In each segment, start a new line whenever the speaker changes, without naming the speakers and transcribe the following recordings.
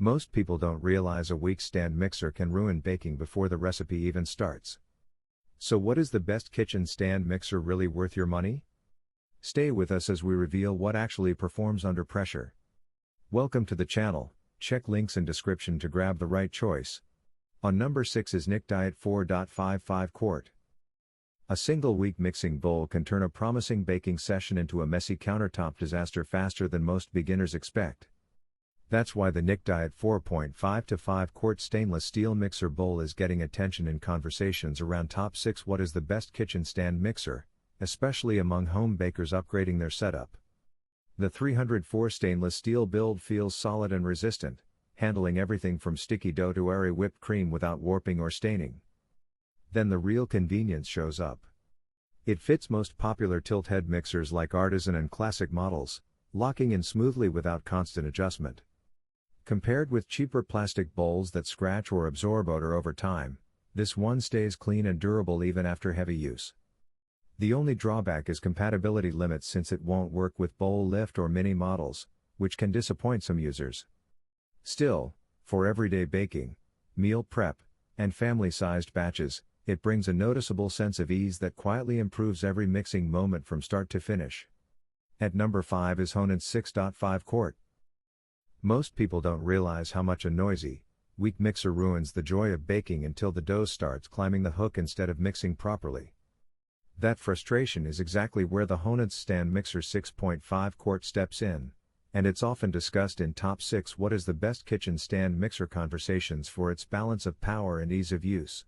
Most people don't realize a weak stand mixer can ruin baking before the recipe even starts. So what is the best kitchen stand mixer really worth your money? Stay with us as we reveal what actually performs under pressure. Welcome to the channel. Check links in description to grab the right choice. On number 6 is Nicdiet 4.55 Quart. A single weak mixing bowl can turn a promising baking session into a messy countertop disaster faster than most beginners expect. That's why the Nicdiet 4.55 Quart stainless steel mixer bowl is getting attention in conversations around top 6 what is the best kitchen stand mixer, especially among home bakers upgrading their setup. The 304 stainless steel build feels solid and resistant, handling everything from sticky dough to airy whipped cream without warping or staining. Then the real convenience shows up. It fits most popular tilt-head mixers like Artisan and Classic models, locking in smoothly without constant adjustment. Compared with cheaper plastic bowls that scratch or absorb odor over time, this one stays clean and durable even after heavy use. The only drawback is compatibility limits since it won't work with bowl lift or mini models, which can disappoint some users. Still, for everyday baking, meal prep, and family-sized batches, it brings a noticeable sense of ease that quietly improves every mixing moment from start to finish. At number 5 is Honinst 6.5 Quart. Most people don't realize how much a noisy, weak mixer ruins the joy of baking until the dough starts climbing the hook instead of mixing properly. That frustration is exactly where the Honinst stand mixer 6.5 Quart steps in, and it's often discussed in top 6 what is the best kitchen stand mixer conversations for its balance of power and ease of use.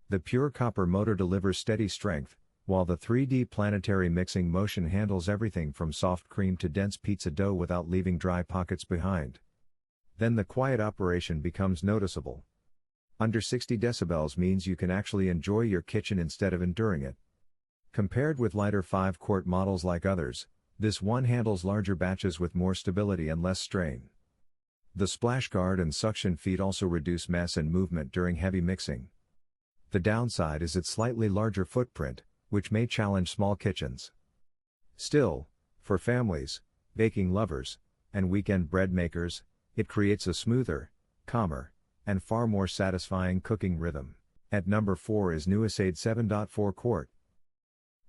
The pure copper motor delivers steady strength, while the 3D planetary mixing motion handles everything from soft cream to dense pizza dough without leaving dry pockets behind. Then the quiet operation becomes noticeable. Under 60 decibels means you can actually enjoy your kitchen instead of enduring it. Compared with lighter 5-quart models like others, this one handles larger batches with more stability and less strain. The splash guard and suction feet also reduce mess and movement during heavy mixing. The downside is its slightly larger footprint, which may challenge small kitchens. Still, for families, baking lovers, and weekend bread makers, it creates a smoother, calmer, and far more satisfying cooking rhythm. At number 4 is Newiceaid 7.4 Quart.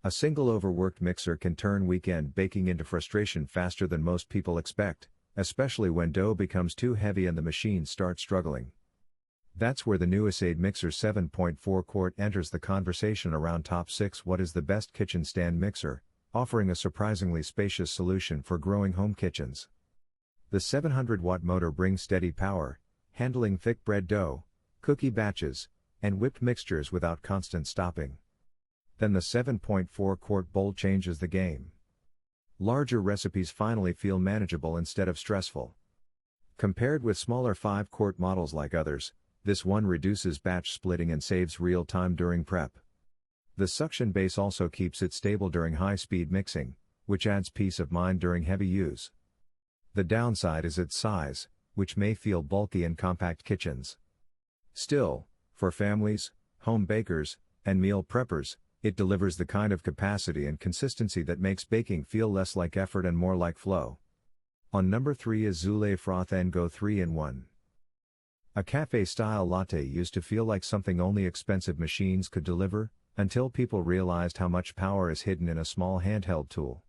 A single overworked mixer can turn weekend baking into frustration faster than most people expect, especially when dough becomes too heavy and the machine starts struggling. That's where the Newiceaid Mixer 7.4 Quart enters the conversation around top 6 what is the best kitchen stand mixer, offering a surprisingly spacious solution for growing home kitchens. The 700-watt motor brings steady power, handling thick bread dough, cookie batches, and whipped mixtures without constant stopping. Then the 7.4 Quart bowl changes the game. Larger recipes finally feel manageable instead of stressful. Compared with smaller 5-quart models like others, this one reduces batch splitting and saves real time during prep. The suction base also keeps it stable during high-speed mixing, which adds peace of mind during heavy use. The downside is its size, which may feel bulky in compact kitchens. Still, for families, home bakers, and meal preppers, it delivers the kind of capacity and consistency that makes baking feel less like effort and more like flow. On number 3 is Zulay Froth N Go 3-in-1. A cafe-style latte used to feel like something only expensive machines could deliver, until people realized how much power is hidden in a small handheld tool.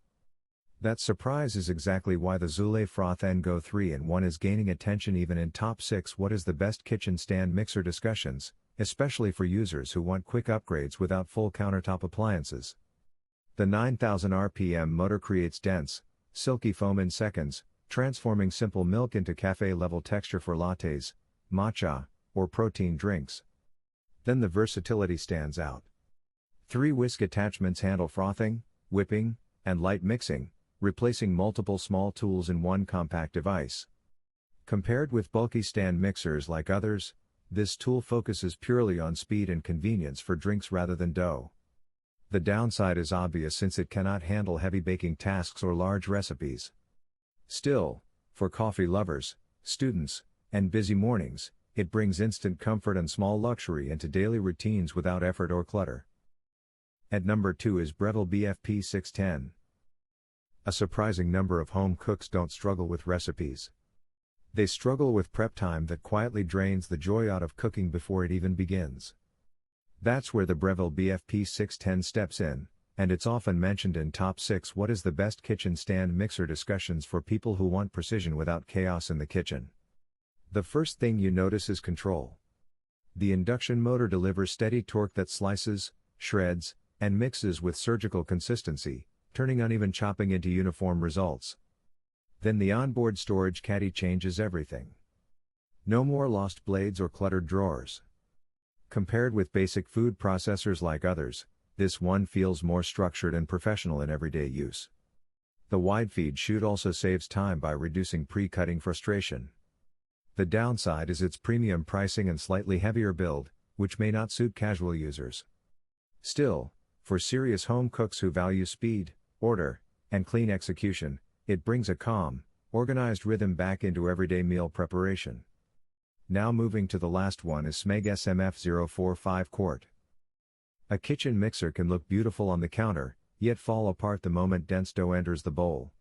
That surprise is exactly why the Zulay Froth N Go 3-in-1 is gaining attention even in top 6 what is the best kitchen stand mixer discussions, especially for users who want quick upgrades without full countertop appliances. The 9,000 RPM motor creates dense, silky foam in seconds, transforming simple milk into cafe-level texture for lattes, matcha, or protein drinks. Then the versatility stands out. 3 whisk attachments handle frothing, whipping, and light mixing, replacing multiple small tools in one compact device. Compared with bulky stand mixers like others, this tool focuses purely on speed and convenience for drinks rather than dough. The downside is obvious since it cannot handle heavy baking tasks or large recipes. Still, for coffee lovers, students, and busy mornings, it brings instant comfort and small luxury into daily routines without effort or clutter. At number 2 is Breville BFP610. A surprising number of home cooks don't struggle with recipes. They struggle with prep time that quietly drains the joy out of cooking before it even begins. That's where the Breville BFP610 steps in, and it's often mentioned in Top 6 What is the Best Kitchen Stand Mixer discussions for people who want precision without chaos in the kitchen. The first thing you notice is control. The induction motor delivers steady torque that slices, shreds, and mixes with surgical consistency, turning uneven chopping into uniform results. Then the onboard storage caddy changes everything. No more lost blades or cluttered drawers. Compared with basic food processors like others, this one feels more structured and professional in everyday use. The wide feed chute also saves time by reducing pre-cutting frustration. The downside is its premium pricing and slightly heavier build, which may not suit casual users. Still, for serious home cooks who value speed, order, and clean execution, it brings a calm, organized rhythm back into everyday meal preparation. Now moving to the last one is SMEG SMF04 Quart. A kitchen mixer can look beautiful on the counter, yet fall apart the moment dense dough enters the bowl.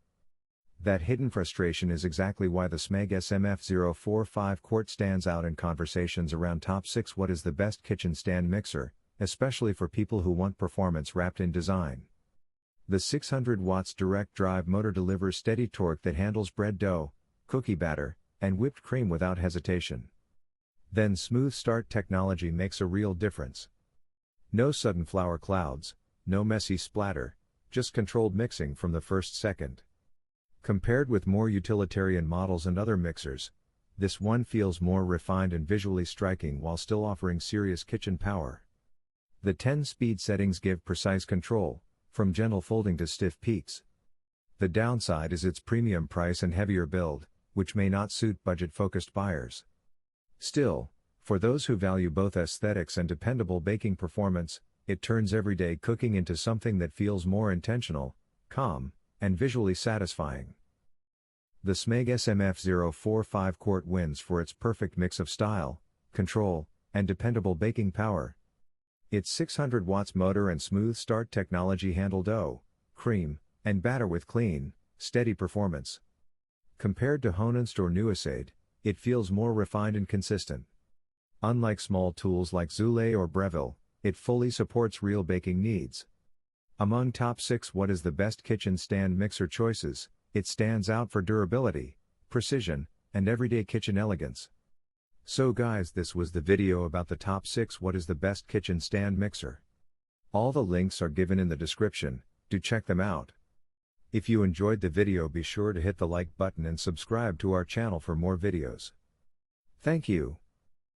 That hidden frustration is exactly why the SMEG SMF04 Quart stands out in conversations around Top 6 What is the Best Kitchen Stand Mixer, especially for people who want performance wrapped in design. The 600 watts direct drive motor delivers steady torque that handles bread dough, cookie batter, and whipped cream without hesitation. Then smooth start technology makes a real difference. No sudden flour clouds, no messy splatter, just controlled mixing from the first second. Compared with more utilitarian models and other mixers, this one feels more refined and visually striking while still offering serious kitchen power. The 10-speed settings give precise control, from gentle folding to stiff peaks. The downside is its premium price and heavier build, which may not suit budget-focused buyers. Still, for those who value both aesthetics and dependable baking performance, it turns everyday cooking into something that feels more intentional, calm, and visually satisfying. The SMEG SMF04 Quart wins for its perfect mix of style, control, and dependable baking power. Its 600 watts motor and smooth start technology handle dough, cream, and batter with clean, steady performance. Compared to Honinst or Newiceaid, it feels more refined and consistent. Unlike small tools like Zulay or Breville, it fully supports real baking needs. Among Top 6 What is the Best Kitchen Stand Mixer choices, it stands out for durability, precision, and everyday kitchen elegance. So guys, this was the video about the Top 6 What is the Best Kitchen Stand Mixer. All the links are given in the description, do check them out. If you enjoyed the video, be sure to hit the like button and subscribe to our channel for more videos. Thank you.